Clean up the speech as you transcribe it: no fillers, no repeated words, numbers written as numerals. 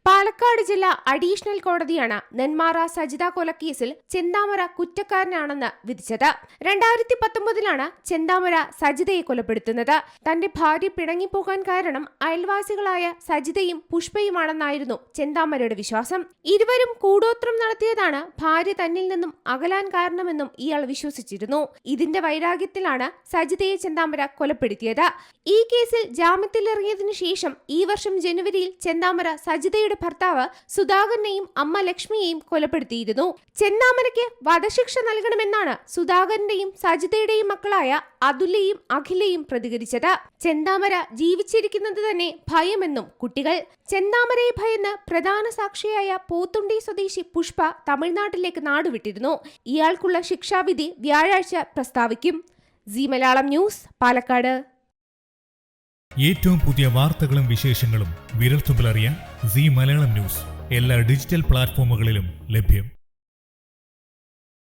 പാലക്കാട് ജില്ലാ അഡീഷണൽ കോടതിയാണ് നെന്മാറ സജിത കൊലക്കേസിൽ ചെന്താമര കുറ്റക്കാരനാണെന്ന് വിധിച്ചത്. 2019 ചെന്താമര സജിതയെ കൊലപ്പെടുത്തുന്നത്. തന്റെ ഭാര്യ പിണങ്ങിപ്പോകാൻ കാരണം അയൽവാസികളായ സജിതയും പുഷ്പയുമാണെന്നായിരുന്നു ചെന്താമരയുടെ വിശ്വാസം. ഇരുവരും കൂടോത്രം നടത്തിയതാണ് ഭാര്യ തന്നിൽ നിന്നും അകലാൻ കാരണമെന്നും ഇയാൾ വിശ്വസിച്ചിരുന്നു. ഇതിന്റെ വൈരാഗ്യത്തിലാണ് സജിതയെ ചെന്താമര കൊലപ്പെടുത്തിയത്. ഈ കേസിൽ ജാമ്യത്തിലിറങ്ങിയതിനു ശേഷം ഈ വർഷം ജനുവരിയിൽ ചെന്താമര സജിതയുടെ ഭർത്താവ് സുധാകരനെയും അമ്മ ലക്ഷ്മിയെയും കൊലപ്പെടുത്തിയിരുന്നു. ചെന്താമരയ്ക്ക് വധശിക്ഷ നൽകണമെന്നാണ് സുധാകരന്റെയും സജിതയുടെയും മക്കളായ അതുലയും അഖിലയും പ്രതികരിച്ചത്. ചെന്താമര ജീവിച്ചിരിക്കുന്നത് തന്നെ ഭയമെന്നും കുട്ടികൾ. ചെന്താമരയെ ഭയന്ന് പ്രധാന സാക്ഷിയായ പോത്തുണ്ടി സ്വദേശി പുഷ്പ തമിഴ്നാട്ടിലേക്ക് നാടുവിട്ടിരുന്നു. ഇയാൾക്കുള്ള ശിക്ഷാവിധി വ്യാഴാഴ്ച പ്രസ്താവിക്കും. Zee Malayalam news, Palakkad. ഏറ്റവും പുതിയ വാർത്തകളും വിശേഷങ്ങളും വിരൽത്തുമ്പിലറിയാൻ സീ മലയാളം ന്യൂസ് എല്ലാ ഡിജിറ്റൽ പ്ലാറ്റ്ഫോമുകളിലും ലഭ്യം.